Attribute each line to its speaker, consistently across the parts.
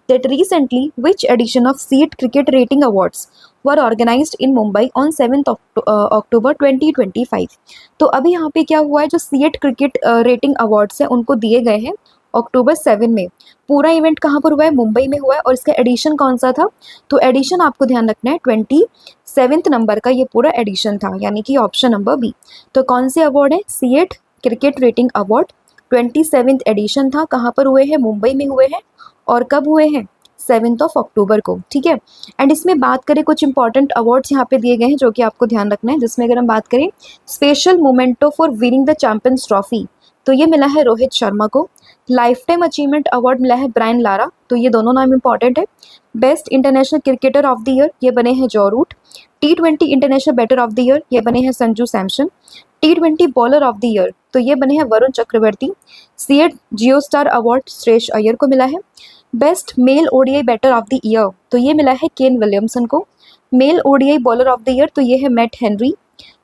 Speaker 1: that recently which edition of CEAT Cricket Rating Awards were organized in Mumbai on 7th October 2025। तो अभी यहाँ पे क्या हुआ है, जो सीएट क्रिकेट रेटिंग अवार्ड्स हैं उनको दिए गए हैं अक्टूबर 7 में। पूरा इवेंट कहाँ पर हुआ है, मुंबई में हुआ है। और इसका एडिशन कौन सा था, तो एडिशन आपको ध्यान रखना है 27th नंबर का ये पूरा एडिशन था, यानी कि ऑप्शन नंबर बी। तो कौन से अवार्ड है, CEAT cricket rating award 27th edition था। कहाँ पर हुए हैं, मुंबई में हुए हैं। और कब हुए हैं, 7 अक्टूबर को, ठीक है। एंड इसमें बात करें, कुछ इंपॉर्टेंट अवार्ड्स यहाँ पे दिए गए हैं जो कि आपको ध्यान रखना है, जिसमें अगर हम बात करें special memento for winning the champions trophy, तो ये मिला है रोहित शर्मा को। लाइफ टाइम अचीवमेंट अवार्ड मिला है ब्रायन लारा, तो ये दोनों नाम इंपॉर्टेंट है। Best international cricketer of the year ये बने हैं Joe Root. T20 international batter of the year ये बने हैं Sanju Samson. T20 bowler of the year तो ये बने हैं वरुण चक्रवर्ती। सीएट जियो स्टार अवार्ड श्रेयस अय्यर को मिला है। Best male ODI batter of the year तो ये मिला है केन विलियमसन को। Male ODI bowler of the year तो ये है Matt Henry.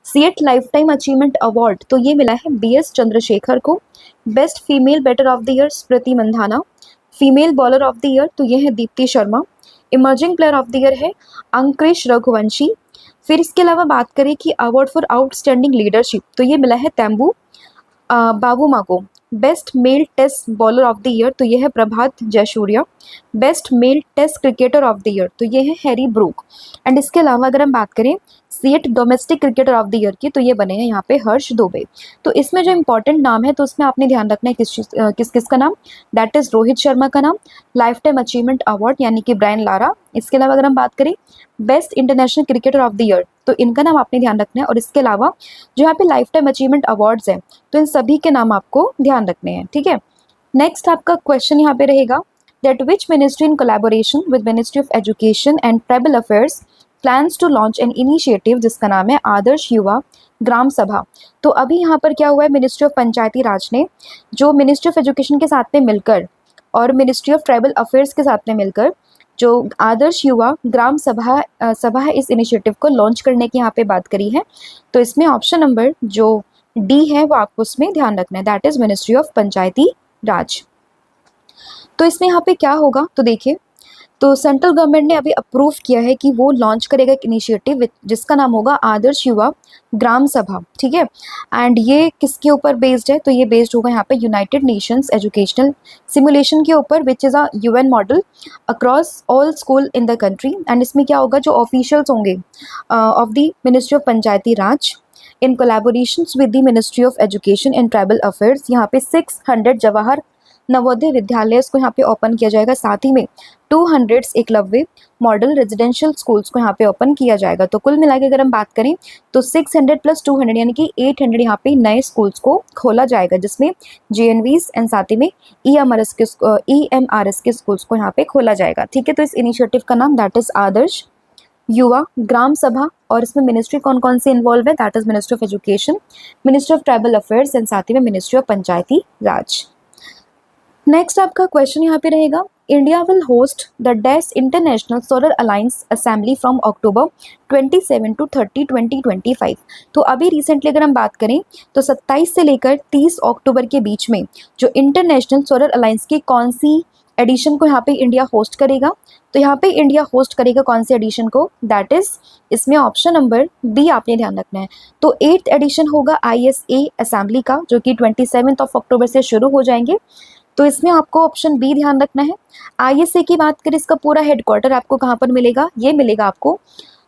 Speaker 1: CEAT lifetime achievement award तो ये मिला है बीएस चंद्रशेखर को। Best female batter of the year Smriti Mandhana. Female bowler of the year तो ये है Deepti Sharma. Emerging player of the year है अंकुरिश रघुवंशी। फिर इसके अलावा बात करें कि अवार्ड फॉर आउटस्टैंडिंग लीडरशिप तो ये मिला है तेम्बू बाबूमा को। Best male test bowler of the year तो ये है Prabath Jayasuriya. Best male test cricketer of the year तो ये है हैरी ब्रूक। एंड इसके अलावा अगर हम बात करें CEAT domestic cricketer of the year की, तो ये बने हैं यहाँ पे हर्ष दुबे। तो इसमें जो इंपॉर्टेंट नाम है तो उसमें आपने ध्यान रखना है किस किस का नाम, दैट इज रोहित शर्मा का नाम। लाइफ टाइम अचीवमेंट अवार्ड यानी कि ब्रायन लारा। इसके अलावा अगर हम बात करें best international cricketer of the year तो इनका नाम आपने ध्यान रखना है। और इसके अलावा जो यहाँ पे लाइफ टाइम अचीवमेंट अवार्ड्स हैं तो इन सभी के नाम आपको ध्यान रखने हैं, ठीक है। नेक्स्ट आपका क्वेश्चन यहाँ पे रहेगा that which ministry in collaboration with Ministry of Education and Tribal Affairs plans to launch an initiative जिसका नाम है आदर्श युवा ग्राम सभा। तो अभी यहाँ पर क्या हुआ है, मिनिस्ट्री ऑफ पंचायती राज ने जो मिनिस्ट्री ऑफ एजुकेशन के साथ में मिलकर और मिनिस्ट्री ऑफ ट्राइबल अफेयर्स के साथ में मिलकर जो आदर्श युवा ग्राम सभा है इस इनिशिएटिव को लॉन्च करने की यहाँ पे बात करी है। तो इसमें ऑप्शन नंबर जो डी है वो आपको उसमें ध्यान रखना है, दैट इज मिनिस्ट्री ऑफ पंचायती राज। तो इसमें यहाँ पे क्या होगा, तो देखिए, तो सेंट्रल गवर्नमेंट ने अभी अप्रूव किया है कि वो लॉन्च करेगा एक इनिशिएटिव जिसका नाम होगा आदर्श युवा ग्राम सभा, ठीक है। एंड ये किसके ऊपर बेस्ड है, तो ये बेस्ड होगा यहाँ पे यूनाइटेड नेशंस एजुकेशनल सिमुलेशन के ऊपर, which is a UN model across all school in the country. And इसमें क्या होगा, जो ऑफिशियल्स होंगे of the ministry of Panchayati Raj in collaborations with the ministry of education and tribal affairs, यहाँ पे 600 जवाहर नवोदय विद्यालय को यहाँ पे ओपन किया जाएगा। साथ ही में 200 एकलव्य मॉडल रेजिडेंशियल स्कूल्स को यहाँ पे ओपन किया जाएगा। तो कुल मिला के अगर हम बात करें तो 600 + 200 यानी कि 800 यहाँ पे नए स्कूल्स को खोला जाएगा, जिसमें जेएनवीज एंड साथ ही में ईएमआरएस के स्कूल्स को यहाँ पे खोला जाएगा, ठीक है। तो इस इनिशिएटिव का नाम दैट इज आदर्श युवा ग्राम सभा। और इसमें मिनिस्ट्री कौन कौन से इन्वॉल्व है, that is ministry of education, ministry of tribal affairs and साथ ही में ministry of Panchayati Raj. Next आपका क्वेश्चन यहाँ पे रहेगा, India will host the dash international solar alliance assembly from October 27 to 30, 2025। तो अभी रिसेंटली अगर हम बात करें तो 27 से लेकर 30 अक्टूबर के बीच में जो इंटरनेशनल सोलर अलायंस की कौन सी एडिशन को यहाँ पे इंडिया होस्ट करेगा, तो यहाँ पे इंडिया होस्ट करेगा कौन से एडिशन को, दैट इज इसमें ऑप्शन नंबर बी आपने ध्यान रखना है। तो 8th एडिशन होगा ISA असेंबली का, जो कि 27 अक्टूबर से शुरू हो जाएंगे। तो इसमें आपको ऑप्शन बी ध्यान रखना है। ISA की बात करें, इसका पूरा हेडक्वार्टर आपको कहाँ पर मिलेगा, ये मिलेगा आपको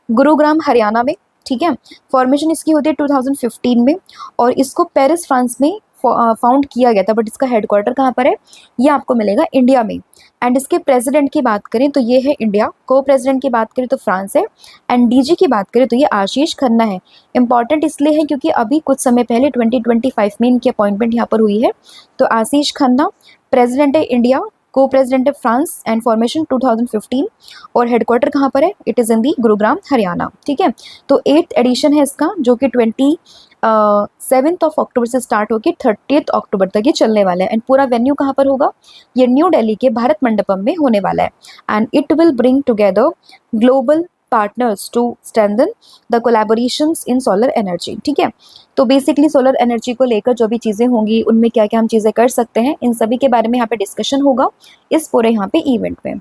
Speaker 1: गुरुग्राम हरियाणा में, ठीक है। फॉर्मेशन इसकी होती है 2015 में और इसको पेरिस फ्रांस में फाउंड किया गया था, बट इसका हेडक्वार्टर कहाँ पर है, ये आपको मिलेगा इंडिया में। एंड इसके प्रेसिडेंट की बात करें तो ये है इंडिया, को प्रेसिडेंट की बात करें तो फ्रांस है, एंड DG की बात करें तो ये आशीष खन्ना है। इंपॉर्टेंट इसलिए है क्योंकि अभी कुछ समय पहले 2025 में इनकी अपॉइंटमेंट यहाँ पर हुई है। तो आशीष खन्ना प्रेसिडेंट है इंडिया, को प्रेसिडेंट है फ्रांस, एंड फॉर्मेशन 2015 और हेडक्वार्टर कहाँ पर है, इट इज़ इन दी गुरुग्राम हरियाणा, ठीक है। तो 8th एडिशन है इसका, जो कि 27 अक्टूबर से स्टार्ट होकर 30 अक्टूबर तक ये चलने वाला है। एंड पूरा वेन्यू कहाँ पर होगा, ये न्यू दिल्ली के भारत मंडपम में होने वाला है। And it will bring together global partners to strengthen the collaborations in solar energy, ठीक है। तो बेसिकली सोलर एनर्जी को लेकर जो भी चीज़ें होंगी उनमें क्या क्या हम चीज़ें कर सकते हैं, इन सभी के बारे में यहाँ पे डिस्कशन होगा इस पूरे यहाँ पे इवेंट में।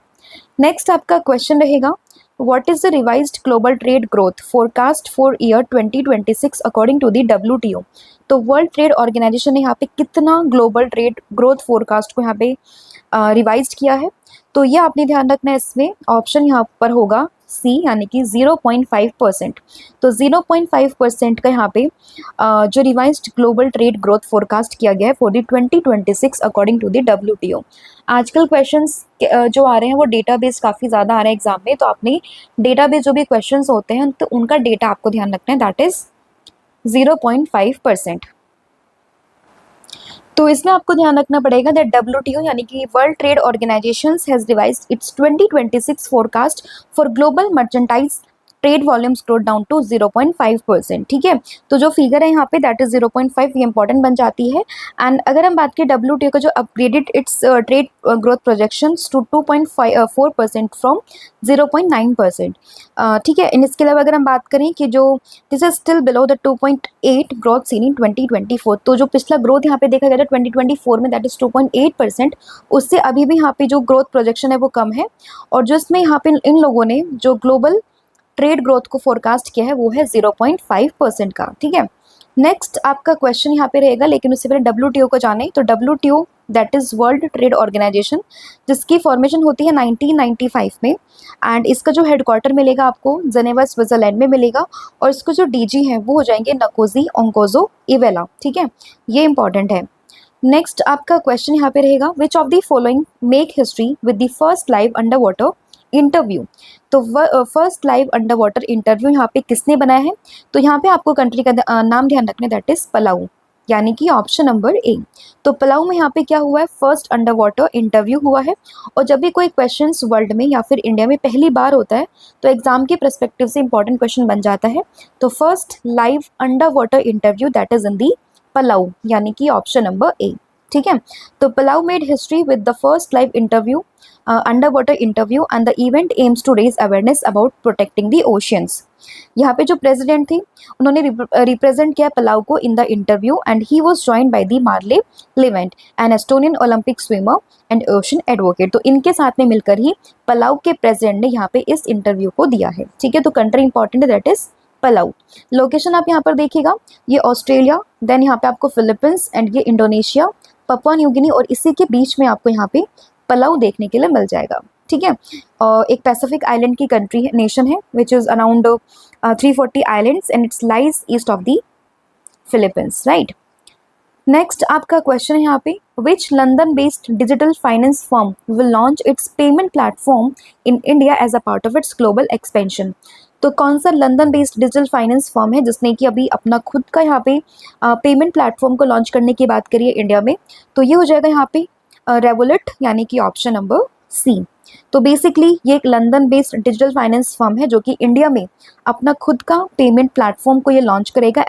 Speaker 1: नेक्स्ट आपका क्वेश्चन रहेगा, what is the revised global trade growth forecast for year 2026 according to the WTO। तो वर्ल्ड ट्रेड ऑर्गेनाइजेशन ने यहाँ पे कितना ग्लोबल ट्रेड ग्रोथ फोरकास्ट को यहाँ पे रिवाइज किया है। तो ये आपने ध्यान रखना है, इसमें ऑप्शन यहाँ पर होगा सी यानी कि 0.5%। तो 0.5% का यहाँ पे जो revised global trade growth forecast किया गया है for the 2026 according to the WTO। आजकल क्वेश्चंस जो आ रहे हैं वो डेटाबेस काफ़ी ज़्यादा आ रहे हैं एग्जाम में, तो आपने डेटाबेस जो भी क्वेश्चंस होते हैं तो उनका डेटा आपको ध्यान रखना है, दैट इज़ 0.5%। तो इसमें आपको ध्यान रखना पड़ेगा दैट WTO यानी कि world trade organization has revised its 2026 forecast for global merchandise trade volumes growth down to 0.5%। ठीक है, तो जो फिगर है यहाँ पे दैट इज 0.5, ये इंपॉर्टेंट बन जाती है। एंड अगर हम बात करें WTO का जो upgraded its trade growth projections to 2.4% from 0.9%। ठीक है, इसके अलावा अगर हम बात करें कि जो this is still below the 2.8 growth seen in 2024। तो जो पिछला ग्रोथ यहाँ पे देखा गया था 2024 में दैट इज 2.8%, उससे अभी भी यहाँ पे जो ग्रोथ प्रोजेक्शन है वो कम है। और जो इसमें यहाँ पे इन लोगों ने जो ग्लोबल ट्रेड ग्रोथ को फोरकास्ट किया है वो है 0.5% का। ठीक है, नेक्स्ट आपका क्वेश्चन यहाँ पे रहेगा, लेकिन उससे पहले WTO को जाने। तो WTO that is world trade organization, जिसकी फॉर्मेशन होती है 1995 में। एंड इसका जो हेडक्वार्टर मिलेगा आपको जेनेवा स्विट्जरलैंड में मिलेगा, और इसको जो DG हैं वो हो जाएंगे नकोजी ओंकोजो इवेला। ठीक है, ये इंपॉर्टेंट है। नेक्स्ट आपका क्वेश्चन यहाँ पे रहेगा, which of the following make history with the first live under water interview. तो first live under water interview यहाँ पे किसने बनाया है। तो यहाँ पे आपको कंट्री का नाम ध्यान रखना है, दैट इज पलाऊ, यानी कि ऑप्शन नंबर ए। तो पलाऊ में यहाँ पे क्या हुआ है, फर्स्ट अंडर वाटर इंटरव्यू हुआ है। और जब भी कोई क्वेश्चन वर्ल्ड में या फिर इंडिया में पहली बार होता है तो एग्जाम के परस्पेक्टिव से इंपॉर्टेंट क्वेश्चन बन जाता है। तो first live under water interview that is in the Palau, यानी कि ऑप्शन नंबर ए। ठीक है, तो Palau made history with the first live interview under water interview and the event aims to raise awareness about protecting the oceans. यहाँ पे जो president थे उन्होंने रिप्रेजेंट किया पलाऊ को in the interview, and he was joined by the Marley Livent, an Estonian Olympic swimmer and ocean advocate. तो इनके साथ में मिलकर ही पलाऊ के प्रेसिडेंट ने यहाँ पे इस इंटरव्यू को दिया है। ठीक है, तो कंट्री इंपॉर्टेंट है, दैट इज पलाऊ। लोकेशन आप यहाँ पर देखिएगा, ये ऑस्ट्रेलिया, देन यहाँ पे आपको फिलीपींस, एंड ये इंडोनेशिया, पपुआ न्यू गिनी, और इसी के बीच में आपको यहाँ पे पलाऊ देखने के लिए मिल जाएगा। ठीक है, एक पैसिफिक आइलैंड की कंट्री है, नेशन है, which is around 340 islands and it's lies east of the Philippines. Right, next आपका क्वेश्चन है यहाँ पे, which London based digital finance firm will launch its payment platform in India as a part of its global expansion. तो कौन सा London based digital finance firm है जिसने कि अभी अपना खुद का यहाँ पे पेमेंट प्लेटफॉर्म को लॉन्च करने की बात करिए इंडिया में। तो ये हो जाएगा यहाँ पे रेवोलुट, यानी कि ऑप्शन नंबर सी। तो बेसिकली ये एक London based digital finance firm है जो कि इंडिया में अपना खुद का पेमेंट प्लेटफॉर्म को ये लॉन्च करेगा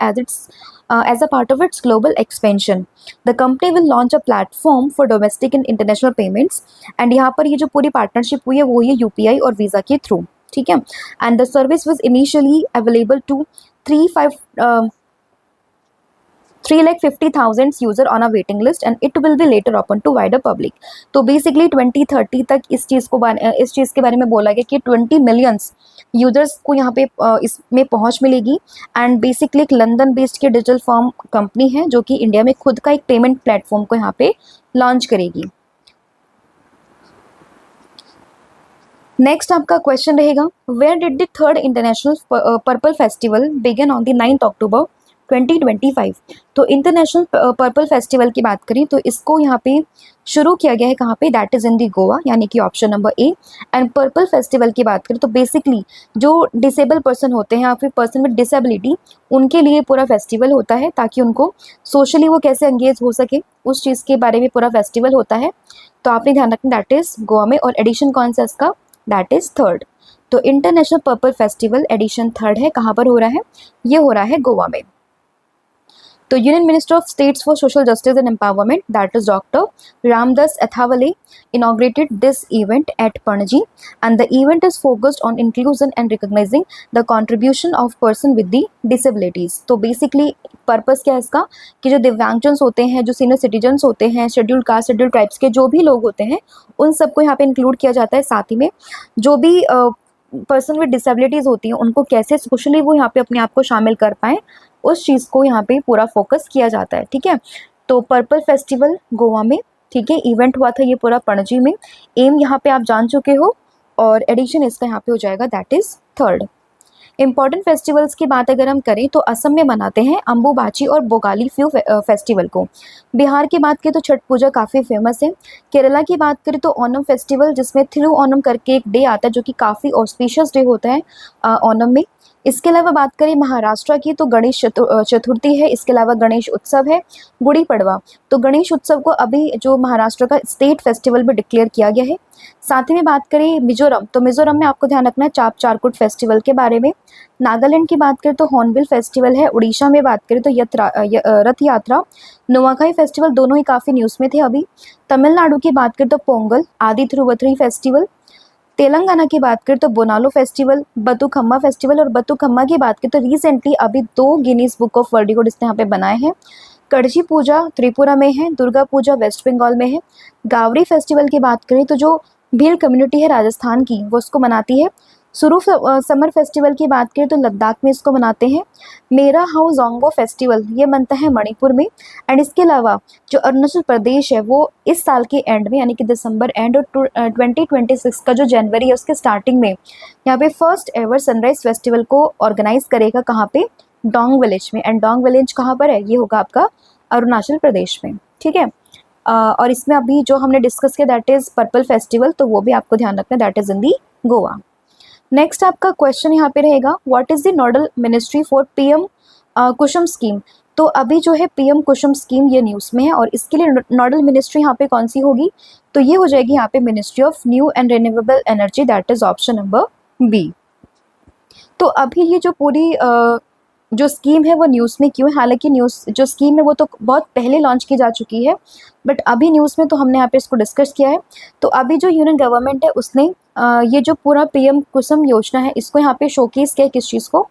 Speaker 1: as a part of its global expansion. The company will launch a platform for domestic and international payments, and यहाँ पर ये जो पूरी पार्टनरशिप हुई है वो ये UPI और वीज़ा के थ्रू। ठीक है, and the service was initially available to 3,50,000 user on a waiting list, and it will be later open to wider public. तो बेसिकली 2030 तक इस चीज़ के बारे में बोला गया कि 20 मिलियंस यूजर्स को यहाँ पे इसमें पहुँच मिलेगी। एंड बेसिकली एक लंदन बेस्ड के डिजिटल फर्म कंपनी है जो कि इंडिया में खुद का एक पेमेंट प्लेटफॉर्म को यहाँ पे लॉन्च करेगी। नेक्स्ट आपका क्वेश्चन रहेगा, where did the third international purple festival begin on the 9 October 2025। तो इंटरनेशनल पर्पल फेस्टिवल की बात करें तो इसको यहाँ पे शुरू किया गया है कहाँ पे, दैट इज़ इन दी गोवा, यानी कि option number A. And purple festival की बात करें तो बेसिकली जो डिसेबल पर्सन होते हैं या फिर पर्सन विद डिसेबिलिटी, उनके लिए पूरा फेस्टिवल होता है ताकि उनको सोशली वो कैसे एंगेज हो सके, उस चीज़ के बारे में पूरा फेस्टिवल होता है। तो आपने ध्यान रखना, दैट इज़ गोवा में, और एडिशन कौन सा इसका, दैट इज़ थर्ड। तो international purple festival edition third है, कहाँ पर हो रहा है, ये हो रहा है गोवा में। तो union minister of states for social justice and empowerment that is doctor Ramdas Athawale inaugurated this event at Panaji, and the event is focused on inclusion and recognizing the contribution of person with the disabilities. तो basically purpose क्या है इसका कि जो दिव्यांगजन होते हैं, जो सीनियर सिटीजन्स होते हैं, शेड्यूल्ड कास्ट शेड्यूल्ड ट्राइब्स के जो भी लोग होते हैं, उन सबको यहाँ पे इंक्लूड किया जाता है। साथ ही में जो भी पर्सन विद डिसेबिलिटीज़ होती हैं उनको कैसे सोशली वो यहाँ पे अपने आप को शामिल कर पाएँ, उस चीज़ को यहाँ पे पूरा फोकस किया जाता है। ठीक है, तो पर्पल फेस्टिवल गोवा में, ठीक है, इवेंट हुआ था ये पूरा पणजी में। एम यहाँ पे आप जान चुके हो, और एडिशन इसका यहाँ पे हो जाएगा that is 3rd। Important festivals की बात अगर हम करें तो असम में मनाते हैं अम्बुबाची और बोगाली फ्यू फेस्टिवल को। बिहार की बात करें तो छठ पूजा काफ़ी फेमस है। केरला की बात करें तो ओनम फेस्टिवल, जिसमें थिरु ओनम करके एक डे आता है जो कि काफ़ी ऑस्पिशियस डे होता है ओनम में। इसके अलावा बात करें महाराष्ट्र की तो गणेश चतुर्थी है। इसके अलावा गणेश उत्सव है, गुड़ी पड़वा। तो गणेश उत्सव को अभी जो महाराष्ट्र का स्टेट फेस्टिवल भी डिक्लेयर किया गया है। साथ ही में बात करें मिजोरम, तो मिजोरम में आपको ध्यान रखना है चाप चारकुट फेस्टिवल के बारे में। नागालैंड की बात करें तो हॉर्नबिल फेस्टिवल है। उड़ीसा में बात करें तो रथ यात्रा, नुआखाई फेस्टिवल, दोनों ही काफ़ी न्यूज़ में थे अभी। तमिलनाडु की बात करें तो पोंगल, आदि थिरुवथरी फेस्टिवल। तेलंगाना की बात करें तो बोनालो फेस्टिवल, बतुखम्मा फेस्टिवल। और बतुखम्मा की बात करें तो रिसेंटली अभी 2 Guinness book of world record इसने यहाँ पे बनाए हैं। कड़ची पूजा त्रिपुरा में है, दुर्गा पूजा वेस्ट बंगाल में है। गावरी फेस्टिवल की बात करें तो जो भील कम्युनिटी है राजस्थान की वो उसको मनाती है। सुरू समर फेस्टिवल की बात करें तो लद्दाख में इसको मनाते हैं। मेरा हाउ जोंगो फेस्टिवल ये बनता है मणिपुर में। एंड इसके अलावा जो अरुणाचल प्रदेश है वो इस साल के एंड में यानी कि दिसंबर एंड और 2026 का जो जनवरी है उसके स्टार्टिंग में यहाँ पे फर्स्ट एवर सनराइज फेस्टिवल को ऑर्गेनाइज करेगा। कहाँ पे? डोंग विलेज में। एंड डोंग विलेज कहाँ पर है? ये होगा आपका अरुणाचल प्रदेश में। ठीक है, और इसमें अभी जो हमने डिस्कस किया दैट इज़ पर्पल फेस्टिवल, तो वो भी आपको ध्यान रखना that is in the Goa. Next आपका क्वेश्चन यहाँ पे रहेगा what is the nodal ministry for PM Kusum scheme. तो अभी जो है पीएम कुसुम स्कीम ये न्यूज़ में है, और इसके लिए नोडल मिनिस्ट्री यहाँ पे कौन सी होगी? तो ये हो जाएगी यहाँ पे ministry of new and renewable energy, that is option number B. तो अभी ये जो पूरी जो स्कीम है वो न्यूज़ में क्यों है? हालांकि न्यूज़ जो स्कीम है वो तो बहुत पहले लॉन्च की जा चुकी है, बट अभी न्यूज़ में तो हमने यहाँ पे इसको डिस्कस किया है। तो अभी जो यूनियन गवर्नमेंट है उसने ये जो पूरा पीएम कुसुम योजना है इसको यहाँ पे शोकेस किया किस चीज़ को?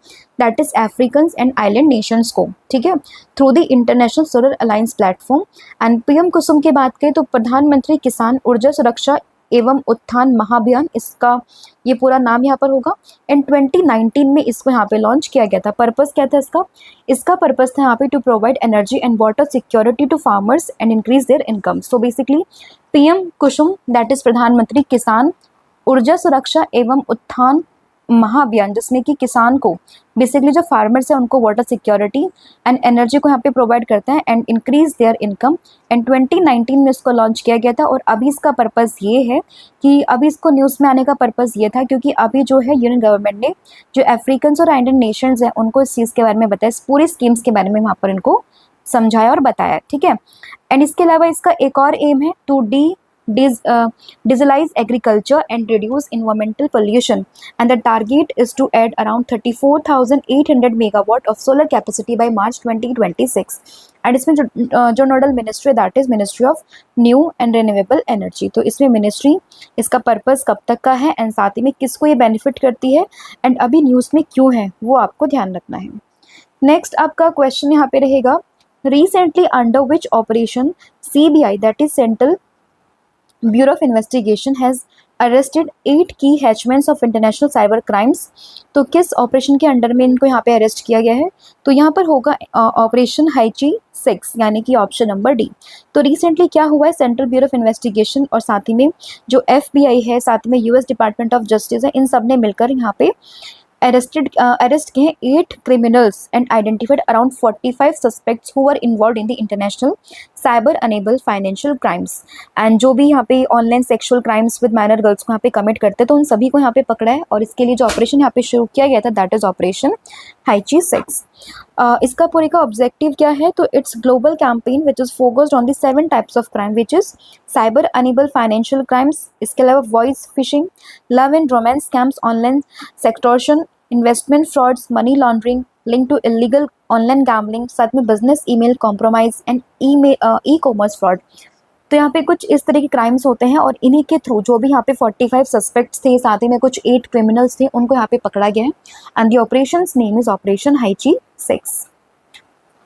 Speaker 1: That is African and island nations को। ठीक है, through the international solar alliance platform. And PM Kusum की बात करें तो प्रधानमंत्री किसान ऊर्जा सुरक्षा एवं उत्थान महाअभियान, इसका ये पूरा नाम यहाँ पर होगा। इन 2019 में इसको यहाँ पे लॉन्च किया गया था। पर्पस क्या था इसका? इसका पर्पस था यहाँ पे to provide energy and water security to farmers and increase their income. So basically PM KUSUM that is प्रधानमंत्री किसान ऊर्जा सुरक्षा एवं उत्थान महाअभियान, जिसमें कि किसान को बेसिकली जो फार्मर्स हैं उनको वाटर सिक्योरिटी एंड एनर्जी को यहाँ पे प्रोवाइड करते हैं and increase their income. And 2019 में इसको लॉन्च किया गया था। और अभी इसका पर्पस ये है कि अभी इसको न्यूज़ में आने का पर्पस ये था क्योंकि अभी जो है यूनियन गवर्नमेंट ने जो अफ्रीकन और आइलैंड नेशंस हैं उनको इस चीज़ के बारे में बताया, इस पूरी स्कीम्स के बारे में वहाँ पर इनको समझाया और बताया। ठीक है, एंड इसके अलावा इसका एक और एम है to digitalize agriculture and reduce environmental pollution, and the target is to add around 34,800 megawatt of solar capacity by March 2026। And इसमें जो nodal ministry that is ministry of new and renewable energy. तो इसमें ministry इसका purpose कब तक का है and साथ ही में किसको ये बेनिफिट करती है एंड अभी न्यूज़ में क्यों है वो आपको ध्यान रखना है। नेक्स्ट आपका क्वेश्चन यहाँ पे रहेगा recently under which operation CBI that is central bureau of investigation has arrested 8 की हैचमेंट्स ऑफ इंटरनेशनल साइबर क्राइम्स। तो किस ऑपरेशन के अंडर में इनको यहाँ पे अरेस्ट किया गया है? तो यहाँ पर होगा ऑपरेशन हाइची 6 यानी कि ऑप्शन नंबर डी। तो रिसेंटली क्या हुआ है, सेंट्रल ब्यूरो ऑफ इन्वेस्टिगेशन और साथ ही में जो FBI है, साथ में US डिपार्टमेंट ऑफ जस्टिस है, इन सब ने मिलकर यहाँ पे अरेस्ट किए हैं 8 criminals and identified around 45 suspects who were involved in the international cyber enabled financial crimes। And जो भी यहाँ पे online sexual crimes with minor girls को यहाँ पे कमिट करते हैं तो उन सभी को यहाँ पे पकड़ा है। और इसके लिए जो ऑपरेशन यहाँ पे शुरू किया गया था दैट इज ऑपरेशन हाइची 6। इसका पूरे का ऑब्जेक्टिव क्या है? तो it's global campaign which is focused on the 7 types of crime which is cyber enable financial crimes, इसके अलावा voice phishing, love and romance scams, online sextortion, investment frauds, money laundering, link to illegal online gambling, साथ में business email compromise and e commerce fraud. तो यहाँ पे कुछ इस तरह के क्राइम्स होते हैं और इन्हीं के थ्रू जो भी यहाँ पे 45 सस्पेक्ट्स थे, साथ ही में कुछ 8 क्रिमिनल्स थे, उनको यहाँ पे पकड़ा गया है। And the operation name is operation Haechi 6।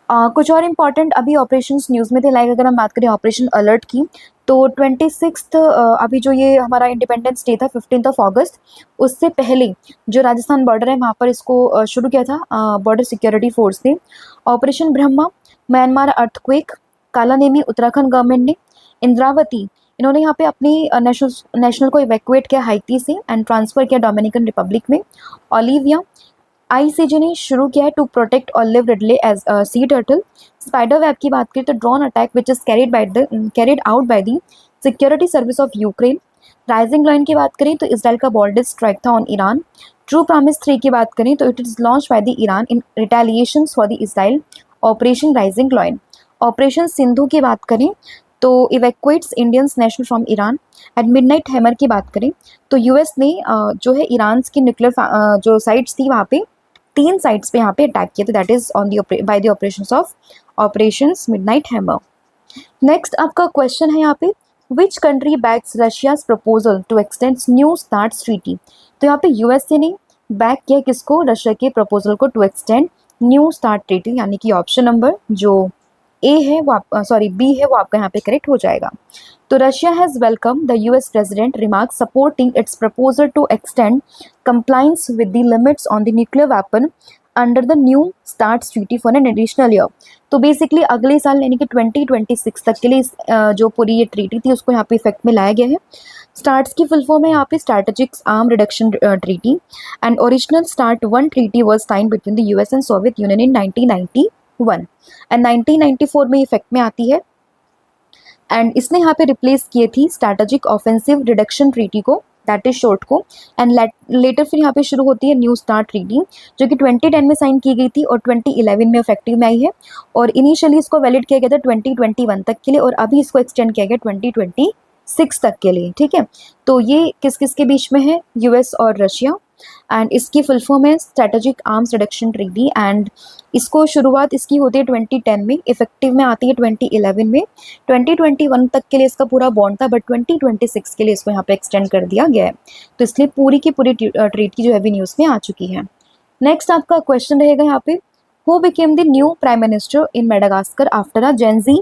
Speaker 1: कुछ और इम्पॉर्टेंट अभी ऑपरेशंस न्यूज़ में थे, लाइक अगर हम बात करें ऑपरेशन अलर्ट की, तो 26 अभी जो ये हमारा इंडिपेंडेंस डे था 15 अगस्त, उससे पहले जो राजस्थान बॉर्डर है वहाँ पर इसको शुरू किया था बॉर्डर सिक्योरिटी फोर्स ने। ऑपरेशन ब्रह्मा, म्यांमार अर्थक्वेक, काला नेमी उत्तराखंड गवर्नमेंट ने, इंद्रावती इन्होंने यहाँ पे अपनी नेशनल को इवैक्यूएट किया हाइती से एंड ट्रांसफ़र किया डोमिनिकन रिपब्लिक में। ओलिविया, आईसीजे ने शुरू किया है to protect olive ridley as sea turtle. Spider web की बात करें तो drone attack which is carried out by the security service of Ukraine. Rising line की बात करें तो इसराइल का बॉल्डेस्ट स्ट्राइक था ऑन ईरान। ट्रू प्रॉमिस 3 की बात करें तो it is launch by the Iran in retaliation for the Israel operation rising lion. Operation Sindhu की बात करें तो evacuates Indians national from Iran. At midnight hammer की बात करें तो यूएस ने जो है ईरान की न्यूक्लियर जो साइट्स थी वहाँ पे 3 साइट्स पे यहाँ पे अटैक किए थे, that is on by the operations of operations midnight hammer. Next आपका क्वेश्चन है यहाँ पे, which country backs Russia's proposal to extend new start treaty. तो यहाँ पे यूएसए ने बैक किया किसको, रशिया के प्रपोजल को to extend new start treaty, यानी कि ऑप्शन नंबर जो ए है वो बी है वो आपका यहाँ पे करेक्ट हो जाएगा। तो Russia has welcome the US president remark supporting its proposal to extend compliance with the limits on the nuclear weapon under the new start treaty for an additional year. तो basically अगले साल यानी कि 2026 तक के लिए जो पूरी ये ट्रीटी थी उसको यहाँ पे इफेक्ट में लाया गया है। स्टार्ट्स की फुल फॉर्म है यहाँ पे strategic arm reduction treaty and original start 1 treaty was signed between the US and Soviet union in 1991 and 1994 में इफेक्ट में आती है। एंड इसने यहाँ पे रिप्लेस किए थी स्ट्रैटेजिक ऑफेंसिव रिडक्शन ट्रीटी को, दैट इज शॉर्ट को। एंड लेटर फिर यहाँ पे शुरू होती है न्यू स्टार्ट ट्रीटी जो कि 2010 में साइन की गई थी और 2011 में इफेक्टिव में आई है। और इनिशियली इसको वैलिड किया गया था 2021 तक के लिए और अभी इसको एक्सटेंड किया गया 2026 तक के लिए, ठीक है। तो ये किस किस के बीच में है, यूएस और रशिया। एंड इसकी फुल फॉर्म है strategic arms reduction treaty and इसको शुरुआत इसकी होती है 2010 में, इफेक्टिव में आती है 2011 में। 2021 तक के लिए इसका पूरा बॉन्ड था बट 2026 के लिए इसको यहाँ पे एक्सटेंड कर दिया गया है। तो इसलिए पूरी की पूरी ट्रीटी जो है अभी न्यूज़ में आ चुकी है। नेक्स्ट आपका क्वेश्चन रहेगा यहाँ पे, who became the new prime minister in Madagascar after a Gen Z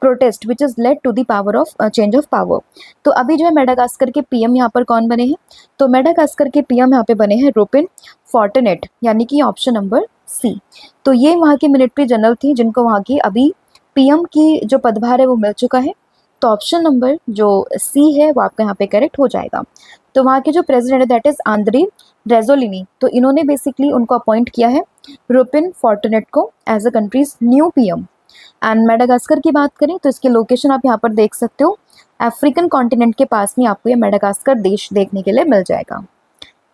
Speaker 1: protest which has led to the power of change of power। तो अभी जो है मेडागास्कर के पीएम यहाँ पर कौन बने हैं, तो मेडागास्कर के पीएम यहाँ पे बने हैं रुपिन फोर्टनेट, यानी कि ऑप्शन नंबर सी। तो ये वहाँ के मिलिट्री जनरल थे जिनको वहाँ की अभी पीएम की जो पदभार है वो मिल चुका है। तो ऑप्शन नंबर जो सी है वो आपका यहाँ पे करेक्ट हो जाएगा। तो वहाँ के जो प्रेसिडेंट है दैट इज आंद्रे रेजोलिनी, तो इन्होंने बेसिकली उनको अपॉइंट किया है रुपिन फोर्टनेट को as a countries new PM. And Madagascar की बात करें तो इसके लोकेशन आप यहाँ पर देख सकते हो, अफ्रीकन कॉन्टिनेंट के पास में आपको ये मेडागास्कर देश देखने के लिए मिल जाएगा।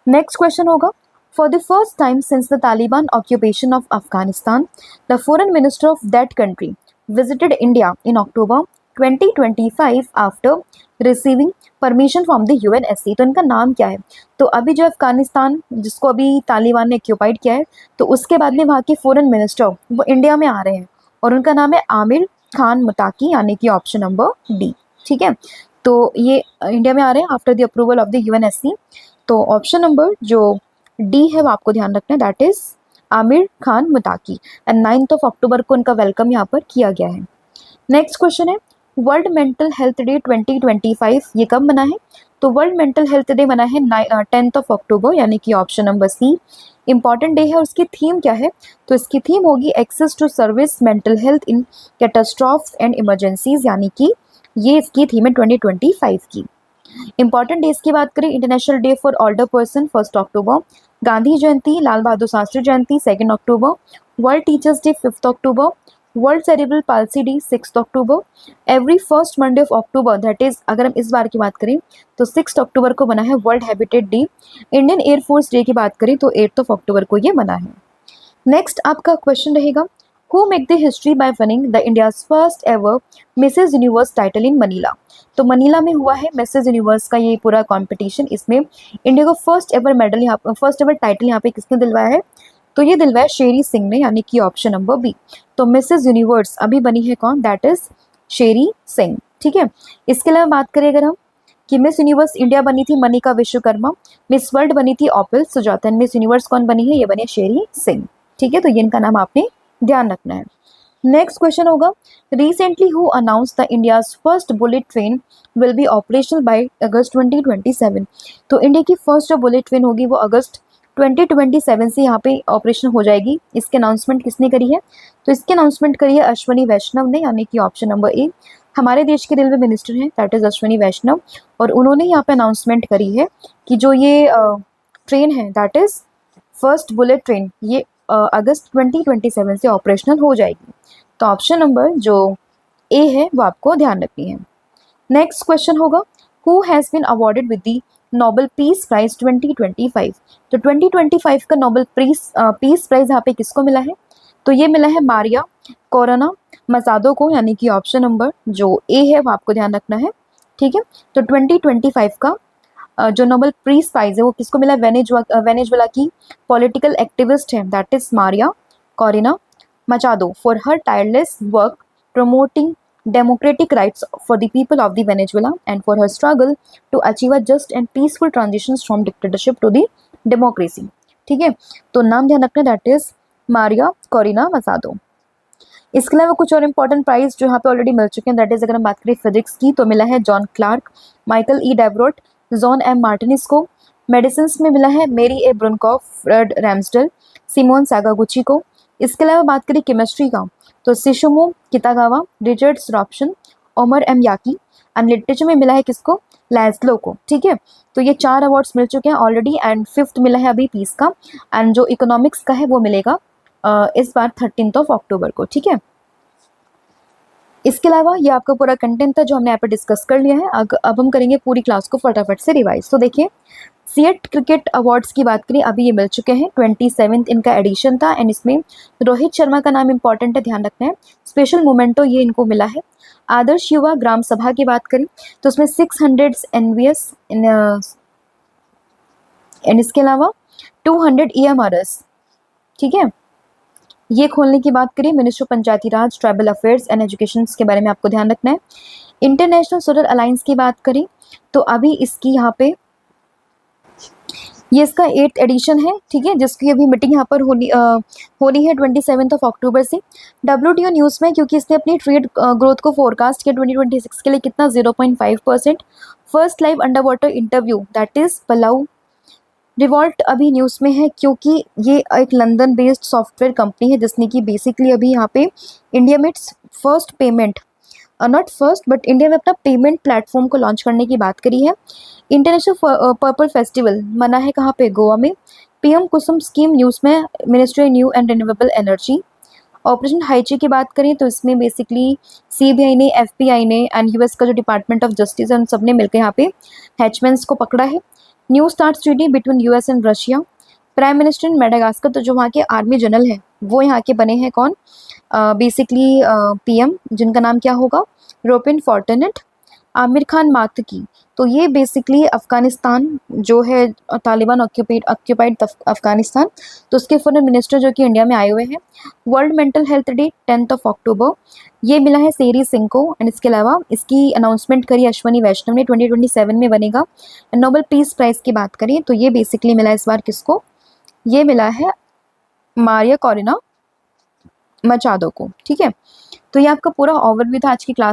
Speaker 1: नेक्स्ट क्वेश्चन होगा, for the first time since the Taliban occupation of Afghanistan the foreign minister of that country visited India in October 2025 after receiving permission from the UNSC. तो इनका नाम क्या है, तो अभी जो अफगानिस्तान जिसको अभी तालिबान ने ऑक्यूपाइड किया है तो उसके बाद में वहाँ के फॉरेन मिनिस्टर वो इंडिया में आ रहे हैं और उनका नाम है आमिर खान मुताकी, यानी कि ऑप्शन नंबर डी, ठीक है। तो ये इंडिया में आ रहे हैं after the approval of the UNSC. तो ऑप्शन नंबर जो डी है वो आपको ध्यान रखना है, that is Amir Khan Muttaqi and 9 अक्टूबर को उनका वेलकम यहाँ पर किया गया है। नेक्स्ट क्वेश्चन है, वर्ल्ड मेंटल हेल्थ डे 2025 ये कब मना है, तो वर्ल्ड मेंटल हेल्थ डे मना है 10 अक्टूबर, यानी कि option number C important day है। और उसकी थीम क्या है, तो इसकी थीम होगी access to service mental health in catastrophes and emergencies, यानी कि ये इसकी थीम है 2025 की। इंपॉर्टेंट डेज की बात करें, international day for older person 1 October, Gandhi Jayanti Lal Bahadur Shastri Jayanti 2 October, world teachers day 5 October, world cerebral palsy day 6 October, every first Monday of October, that is अगर हम इस बार की बात करें तो 6 अक्टूबर को बना है world habitat day. Indian air force day की बात करें तो 8 अक्टूबर को ये बना है। नेक्स्ट आपका क्वेश्चन रहेगा, who make the history by winning the India's first ever Mrs Universe title in Manila. तो मनीला में हुआ है मिसेज यूनिवर्स का ये पूरा कॉम्पिटिशन, इसमें इंडिया को फर्स्ट एवर टाइटल यहाँ पे किसने दिलवाया है, तो ये दिलवाया शेरी सिंह ने, यानी कि ऑप्शन नंबर बी। तो मिसेस यूनिवर्स अभी बनी है कौन, दैट इज शेरी सिंह। ठीक है, इसके अलावा बात करें अगर हम कि मिस यूनिवर्स इंडिया बनी थी मनिका विश्वकर्मा, मिस वर्ल्ड बनी थी ऑपिल सुजाता, मिस यूनिवर्स कौन बनी है, ये बनी है शेरी सिंह। ठीक है, तो ये इनका नाम आपने ध्यान रखना है। नेक्स्ट क्वेश्चन होगा, recently who announce the India's first bullet train will be operational by August 2027। तो इंडिया की फर्स्ट जो बुलेट ट्रेन होगी वो अगस्त 2027 से यहाँ पे ऑपरेशन हो जाएगी। इसके अनाउंसमेंट किसने करी है, तो इसके अनाउंसमेंट करी है अश्वनी वैष्णव ने, यानी कि ऑप्शन नंबर ए। हमारे देश के रेलवे मिनिस्टर हैं, दैट इज अश्वनी वैष्णव, और उन्होंने यहाँ पे अनाउंसमेंट करी है कि जो ये ट्रेन है that is first bullet train, ये अगस्त 2027 से ऑपरेशनल हो जाएगी। तो ऑप्शन नंबर जो ए है वो आपको ध्यान रखनी है। नेक्स्ट क्वेश्चन होगा, who has been awarded with the Nobel peace prize 2025। तो 2025 का नोबेल पीस प्राइज यहाँ पे किसको मिला है, तो ये मिला है मारिया कोरोना मसादो को, यानी कि ऑप्शन नंबर जो ए है वो आपको ध्यान रखना है। ठीक है, तो 2025 का जो नोबेल पीस प्राइज है वो किसको मिला, वेनेजुएला की पॉलिटिकल एक्टिविस्ट है, that is Maria Corina मचादो, for her tireless work promoting democratic rights for the people of the Venezuela and for her struggle to achieve a just and peaceful transitions from dictatorship to the democracy। ठीक है, तो नाम ध्यान रखना, that is Maria Corina मसादो। इसके अलावा कुछ और इंपॉर्टेंट प्राइज जो यहाँ पे ऑलरेडी मिल चुके हैं, दैट इज अगर हम बात करें फिजिक्स की तो मिला है John Clarke, Michael E Devoret, John M Martinis को। मेडिसिन में मिला है Mary A Brunkow, Fred Ramsdell, Shimon Sakaguchi को। इसके अलावा बात करें केमिस्ट्री का तो Susumu Kitagawa, Richard Robson, Omar M Yaghi, and literature में मिला है किसको, लैस्लो को। ठीक है, तो ये 4 अवार्ड्स मिल चुके हैं ऑलरेडी, एंड 5th मिला है अभी पीस का, एंड जो इकोनॉमिक्स का है वो मिलेगा इस बार 13 अक्टूबर को। ठीक है, इसके अलावा ये आपका पूरा कंटेंट था जो हमने यहाँ पे डिस्कस कर लिया है। अब हम करेंगे पूरी क्लास को फटाफट से रिवाइज। तो देखिए, सीएट क्रिकेट अवार्ड्स की बात करें, अभी ये मिल चुके हैं, 27th इनका एडिशन था, एंड इसमें रोहित शर्मा का नाम इंपॉर्टेंट है, ध्यान रखना है। स्पेशल मोमेंटो ये इनको मिला है। आदर्श युवा ग्राम सभा की बात करें तो उसमें 600 एनवीएस एंड इसके अलावा 200 EMRS। ठीक है, ये खोलने की बात करें, ministry of Panchayati Raj, tribal affairs and education के बारे में आपको ध्यान रखना है। इंटरनेशनल सोलर अलायंस की बात करें तो अभी इसकी यहाँ पे ये इसका 8th एडिशन है। ठीक है, जिसकी अभी मीटिंग यहाँ पर होनी है 27 अक्टूबर से। WTO न्यूज़ में, क्योंकि इसने अपनी ट्रेड ग्रोथ को फोरकास्ट किया 2026 के लिए कितना, 0.5%। First live under water interview that is Palau revolt अभी न्यूज़ में है, क्योंकि ये एक लंदन बेस्ड सॉफ्टवेयर कंपनी है जिसने कि बेसिकली अभी यहाँ पे इंडिया में first payment, not first but India में अपना पेमेंट प्लेटफॉर्म को लॉन्च करने की बात करी है। इंटरनेशनल पर्पल फेस्टिवल मना है कहाँ पे, गोवा में। PM कुसुम स्कीम न्यूज़ में, ministry new and renewable energy. Operation Haechi की बात करें तो इसमें बेसिकली CBI ने, FBI ने एंड US का जो डिपार्टमेंट ऑफ जस्टिस है उन सब ने मिलकर यहाँ पे हैचमैन्स को पकड़ा है। New start treaty between US and Russia. Prime minister in Madagascar, तो जो वहाँ के आर्मी जनरल हैं वो यहाँ के बने हैं कौन, बेसिकली PM, जिनका नाम क्या होगा, रोपिन फॉर्टनेट। आमिर खान मातकी, तो ये बेसिकली अफ़गानिस्तान जो है, तालिबान ऑक्यूपाइड अफ़गानिस्तान, तो उसके फॉरेन मिनिस्टर जो कि इंडिया में आए हुए हैं। वर्ल्ड मेंटल हेल्थ डे 10 अक्टूबर, ये मिला है शेरी सिंह को, एंड इसके अलावा इसकी अनाउंसमेंट करी अश्वनी वैष्णव ने, 2027 में बनेगा। नोबेल पीस प्राइज़ की बात करें तो ये बेसिकली मिला इस बार किसको, ये मिला है मारिया कोरिना मचादो को। ठीक है, तो ये आपका पूरा ओवरव्यू था आज की क्लास